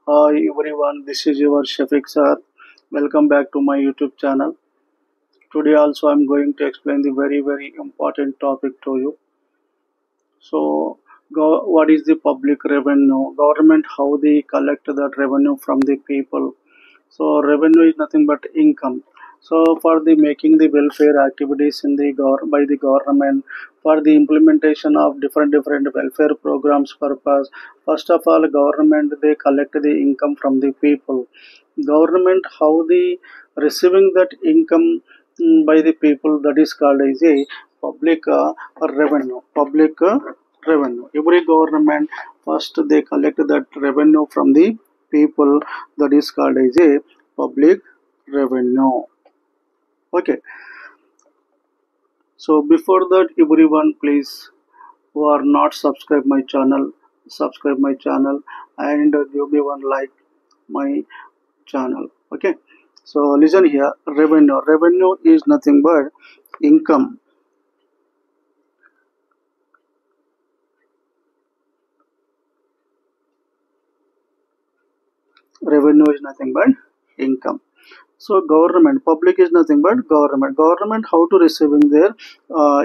Hi everyone, this is your Shafiq sir. Welcome back to my YouTube channel. Today also I'm going to explain the very important topic to you. So, what is the public revenue? Government, how they collect that revenue from the people. So, revenue is nothing but income. So, for the making the welfare activities in the by the government, for the implementation of different welfare programs purpose, first of all, government they collect the income from the people. Government how the receiving that income by the people, that is called as a public revenue. Every government first they collect that revenue from the people, that is called as a public revenue. Okay, so before that, everyone please who are not subscribe my channel, subscribe my channel and give me one like my channel. Okay, so listen here. Revenue is nothing but income. Revenue is nothing but income. So government, public is nothing but government how to receiving their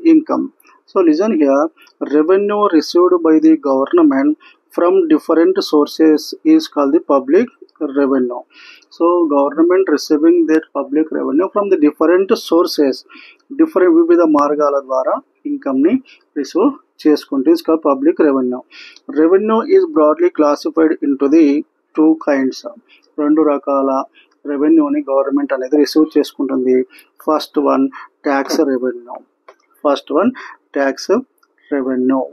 income. So listen here. Revenue received by the government from different sources is called the public revenue. So government receiving their public revenue from the different sources, different వివిధ మార్గాల ద్వారా income ని receive చేసుకుంటే is called public revenue. Revenue is broadly classified into the two kinds, రెండు రకాల రెవెన్యూని government అనేది receive చేసుకుంటుంది. First one tax revenue.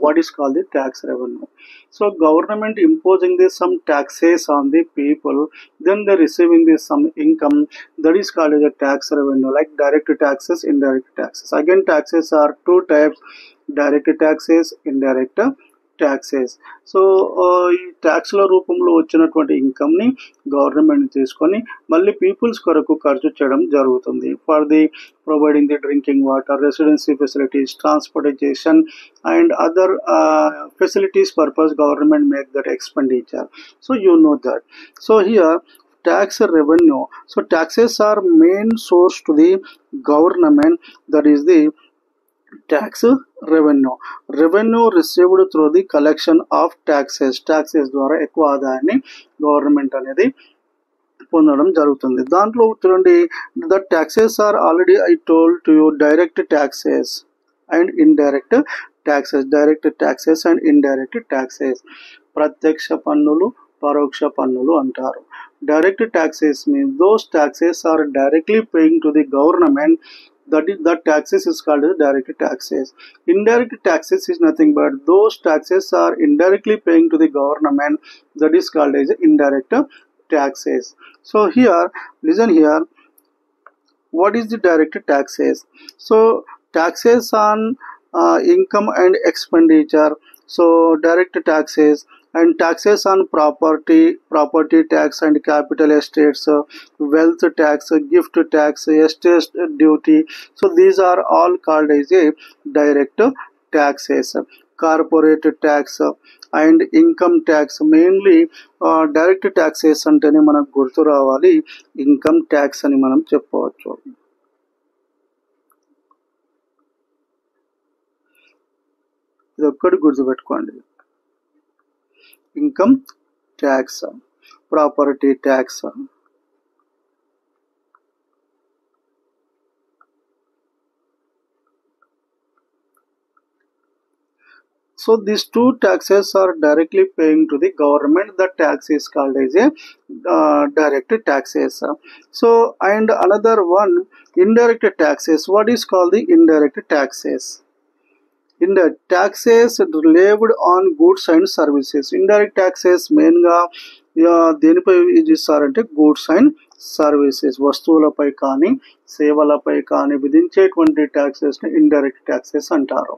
What is called the tax revenue? So government imposing the some taxes on the people, then they receiving the some income, that is called as a tax revenue, like direct taxes, indirect taxes. Again, taxes are two types: direct taxes, indirect taxes. So ఈ ట్యాక్స్ల రూపంలో వచ్చినటువంటి ఇన్కమ్ని government తీసుకొని మళ్ళీ peoples కొరకు ఖర్చు చేయడం జరుగుతుంది. For the providing the drinking water, residency facilities, transportation and other facilities purpose government make that expenditure. So you know that. So here tax revenue. So taxes are main source to the government, that is the tax revenue received through the collection of taxes ద్వారా ఎక్కువ ఆదాయాన్ని government అనేది పొందడం జరుగుతుంది. దాంట్లో చూడండి, the taxes are already I told to you, direct taxes and indirect taxes. ప్రత్యక్ష పన్నులు, పరోక్ష పన్నులు అంటారు. Direct taxes means those taxes are directly paying to the government, that taxes is called as direct taxes. Indirect taxes is nothing but those taxes are indirectly paying to the government, that is called as indirect taxes. So here listen here, what is the direct taxes? So taxes on income and expenditure. So direct taxes and taxes on property tax and capital estates, wealth tax, gift tax, estate duty. So these are all called as a direct taxes. Corporate tax and income tax, mainly direct taxes అంటేనే మనకు గుర్తు రావాలి income tax అని మనం చెప్పవచ్చు. ఇది ఒక్కటి గుర్తుపెట్టుకోండి, income tax, property tax. So these two taxes are directly paying to the government. The tax is called as a direct taxes. So and another one, indirect taxes. What is called the indirect taxes? In the taxes levied on goods and services. Indirect taxes మెయిన్గా దేనిపై ఇస్తారంటే goods and services, వస్తువులపై కానీ సేవలపై కానీ విధించేటువంటి ట్యాక్సెస్ని indirect taxes అంటారు.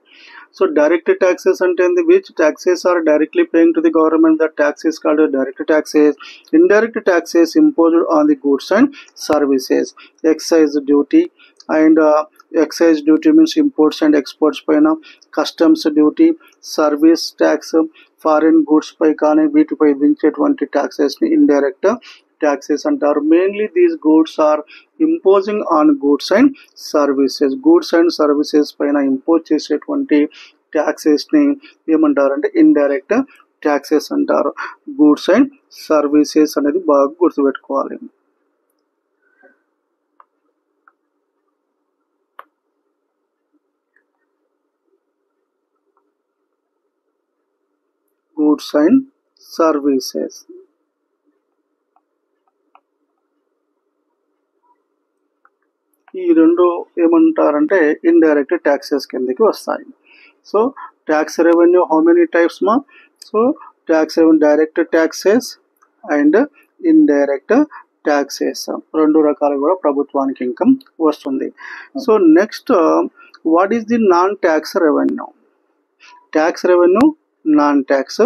సో డైరెక్ట్ ట్యాక్సెస్ అంటే which taxes are directly paying to the government, that tax is called direct taxes. Indirect taxes imposed on the goods and services. Excise duty and excise duty means imports and exports paina, customs duty, service tax, foreign goods పై కానీ వీటిపై విధించేటువంటి taxes ని indirect taxes అంటారు. Mainly these goods are imposing on goods and services. Goods and services పైన impose చేసేటువంటి taxes ని ఏమంటారంటే ఇండైరెక్ట్ ట్యాక్సెస్ అంటారు. గూడ్స్ అండ్ సర్వీసెస్ అనేది బాగా గుర్తుపెట్టుకోవాలి. Goods and services. ఈ రెండు ఏమంటారంటే ఇండైరెక్ట్ ట్యాక్సెస్ కిందకి వస్తాయి. So tax revenue how many types మా? So tax revenue direct taxes and indirect taxes, రెండు రకాలు కూడా ప్రభుత్వానికి ఇన్కమ్ వస్తుంది. So next, what is the non tax revenue? Tax revenue, non tax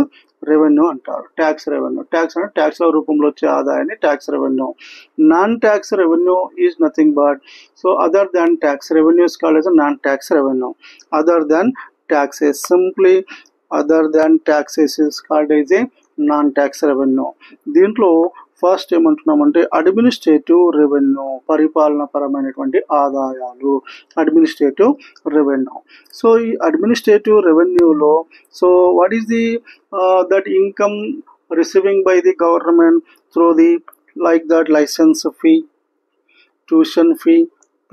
revenue అంటారు. ట్యాక్స్ రెవెన్యూ, ట్యాక్స్ అంటే ట్యాక్స్ల రూపంలో వచ్చే ఆదాయాన్ని tax revenue. Non tax revenue is nothing but, so other than tax revenue is called as a non tax revenue. Other than taxes, simply other than taxes is called as a non tax revenue. దీంట్లో first ఏమంటున్నామంటే administrative revenue, పరిపాలన పరమైనటువంటి ఆదాయాలు, administrative revenue. So ఈ administrative రెవెన్యూలో so what is the that income receiving by the government through the like that licence fee, tuition fee,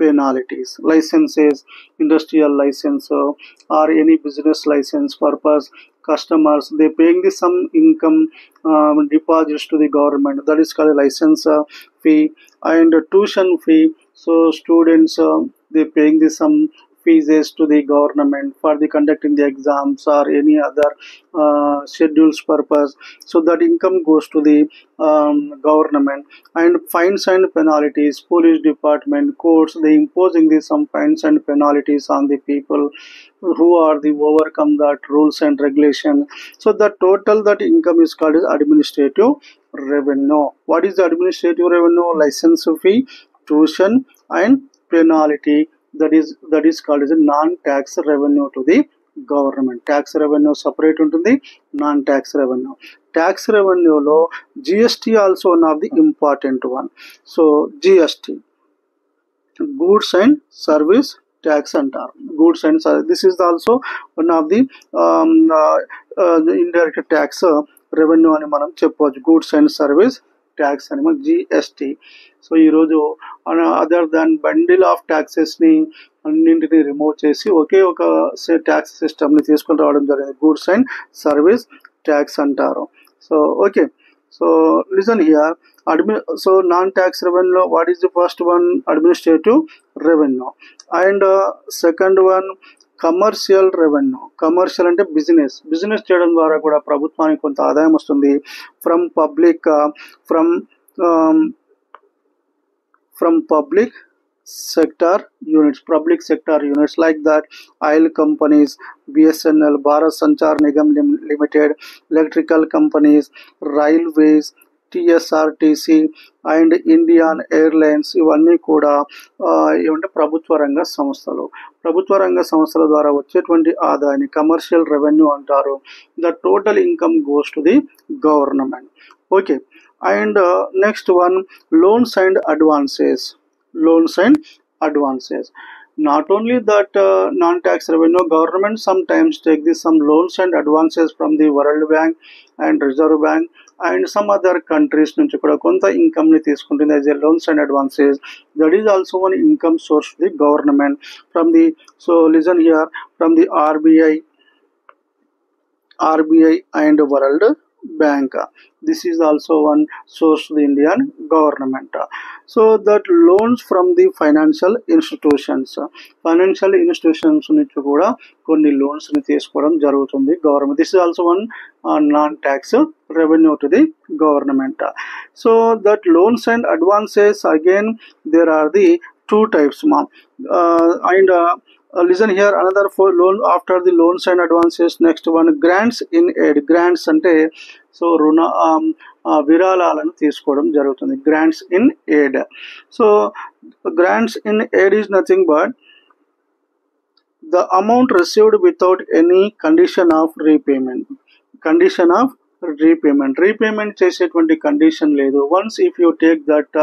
penalties. Licenses, industrial license or any business license purpose, customers they paying the some income deposits to the government, that is called license fee. And tuition fee, so students they paying the some fees to the government for the conducting the exams or any other schedules purpose, so that income goes to the government. And fines and penalties, police department, courts, they imposing the some fines and penalties on the people who are the overcome that rules and regulation. So the total that income is called as administrative revenue. What is the administrative revenue? License fee, tuition and penalty, that is called as a non-tax revenue to the government. Tax revenue separate ఉంటుంది, non tax revenue. Tax రెవెన్యూలో GST also one of the important one. So GST, goods and service tax అంటారు. Goods and service, this is also one of the indirect tax revenue అని మనం చెప్పవచ్చు. Goods and service tax అని మనం GST. So ఈరోజు other than bundle of ట్యాక్సెస్ని అన్నింటినీ remove చేసి ఒకే ఒక ట్యాక్స్ సిస్టమ్ని తీసుకొని రావడం జరిగింది. గూడ్స్ అండ్ సర్వీస్ ట్యాక్స్ అంటారు. So okay, so listen here. So non tax revenue, what is the first one? Administrative revenue. And second one commercial revenue. Commercial అంటే బిజినెస్, బిజినెస్ చేయడం ద్వారా కూడా ప్రభుత్వానికి కొంత ఆదాయం వస్తుంది. From public, from public sector units, public sector units like that oil companies, BSNL, Bharat Sanchar Nigam Limited, electrical companies, railways, TSRTC and Indian airlines, ఇవన్నీ కూడా ఏమంటే ప్రభుత్వ రంగ సంస్థలు. ప్రభుత్వ రంగ సంస్థల ద్వారా వచ్చేటువంటి ఆదాయాన్ని కమర్షియల్ రెవెన్యూ అంటారు. The total income goes to the government. Okay, and next one, loans and advances. Loans and advances, not only that non-tax revenue, government sometimes take this some loans and advances from the World Bank and Reserve Bank and some other countries నుంచి కూడా కొంత income ని తీసుకుంటుంది as a loans and advances. That is also one income source to the government from the, so listen here, from the RBI and World Bank. This is also one source to the Indian government. So that loans from the financial institutions, financial institutions నుంచి కూడా కొన్ని loans ని తీసుకోవడం జరుగుతుంది government. This is also one non-tax revenue to the government. So that loans and advances, again there are the two types, and listen here, another for loan after the loans and advances. Next one, grants in aid. Grants అంటే so రుణ విరాళాలను తీసుకోవడం జరుగుతుంది. Grants in aid. So grants in aid is nothing but the amount received without any condition of repayment. Condition of repayment చేసేటువంటి condition లేదు. Once if you take that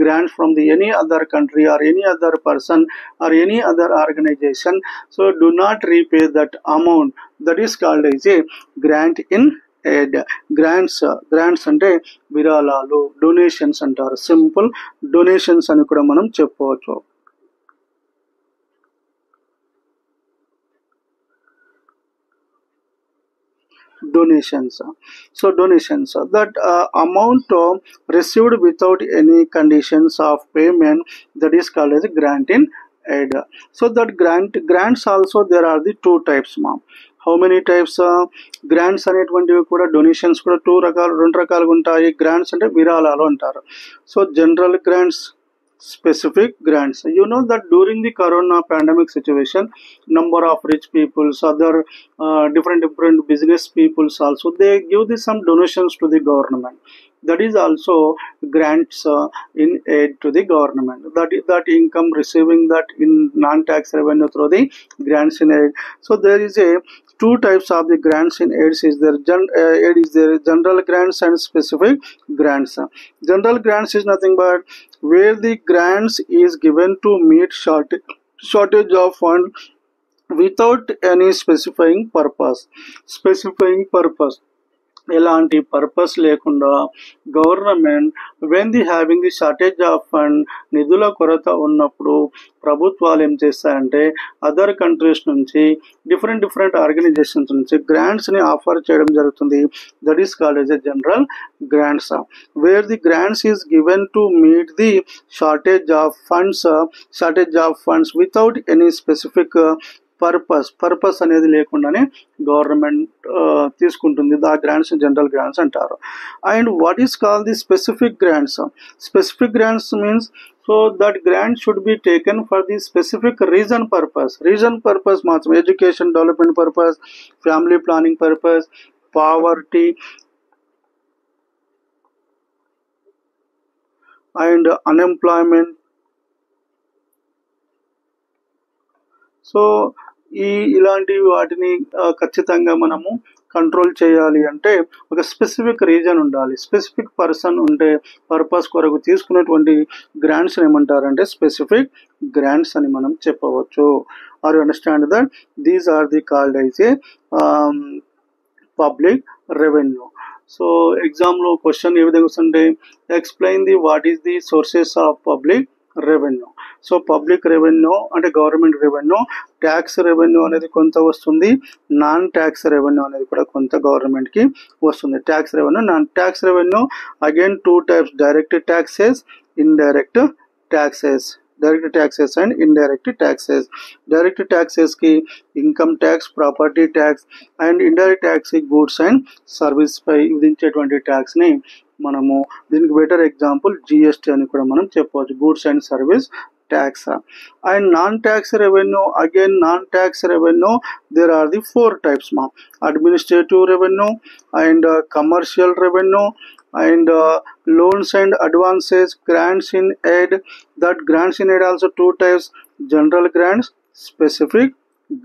grant from the any other country or any other person or any other organisation, so do not repay that amount, that is called as a grant in aid. Grants అంటే విరాళాలు, donations అంటారు. Simple donations అని కూడా మనం చెప్పవచ్చు. Donations, that amount received without any conditions of payment, that is called as a grant in aid. So that grants also, there are the two types, ma'am. How many types? Grants అనేటువంటివి కూడా donations కూడా రెండు రకాలుగా ఉంటాయి. Grants అంటే విరాళాలు అంటారు. So general grants, specific grants. You know that during the corona pandemic situation, number of rich peoples, other different business peoples also, they give some donations to the government. That is also grants in aid to the government. That income receiving that in non-tax revenue through the grants in aid. So there is a two types of the grants in aid is there. Aid is there, general grants and specific grants. General grants is nothing but where the grants is given to meet shortage of fund without any specifying purpose. ఎలాంటి purpose లేకుండా government when the having the shortage of fund, నిధుల కొరత ఉన్నప్పుడు ప్రభుత్వాలు ఏం చేస్తాయంటే other countries నుంచి different organisations నుంచి గ్రాంట్స్ని ఆఫర్ చేయడం జరుగుతుంది. That is called as a general grants. Wear the grants is given to meet the shortage of funds without any specific purpose అనేది లేకుండానే గవర్నమెంట్ తీసుకుంటుంది. ఆ గ్రాంట్స్ జనరల్ గ్రాంట్స్ అంటారు. And what is call the specific grants means so that grant should be taken for the specific reason purpose మాత్రం, education development purpose, family planning purpose, poverty and unemployment. So ఇలాంటి వాటిని ఖచ్చితంగా మనము control చేయాలి అంటే ఒక specific reason ఉండాలి, specific person ఉంటే పర్పస్ కొరకు తీసుకునేటువంటి గ్రాంట్స్ ఏమంటారంటే స్పెసిఫిక్ గ్రాంట్స్ అని మనం చెప్పవచ్చు. Are you understand that these are the called as a public revenue. So ఎగ్జామ్లో క్వశ్చన్ ఏ విధంగా వస్తుంటే explain the what is the sources of public revenue. So public revenue అంటే గవర్నమెంట్ రెవెన్యూ, ట్యాక్స్ రెవెన్యూ అనేది కొంత వస్తుంది, నాన్ ట్యాక్స్ రెవెన్యూ అనేది కూడా కొంత గవర్నమెంట్కి వస్తుంది. Tax revenue, non tax revenue again two types, direct taxes, indirect taxes. Direct taxes and indirect taxes. Direct taxes కి income tax, property tax, and indirect tax goods and service పై విధించేటువంటి tax ని మనము, దీనికి బెటర్ ఎగ్జాంపుల్ జిఎస్టీ అని కూడా మనం చెప్పవచ్చు, goods and service tax. And non-tax revenue, again non-tax revenue, there are the four types, ma'am. Administrative revenue and commercial revenue and loans and advances, grants in aid. That grants in aid also two types, general grants, specific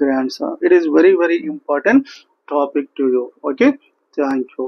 grants. It is very important topic to you. Okay, thank you.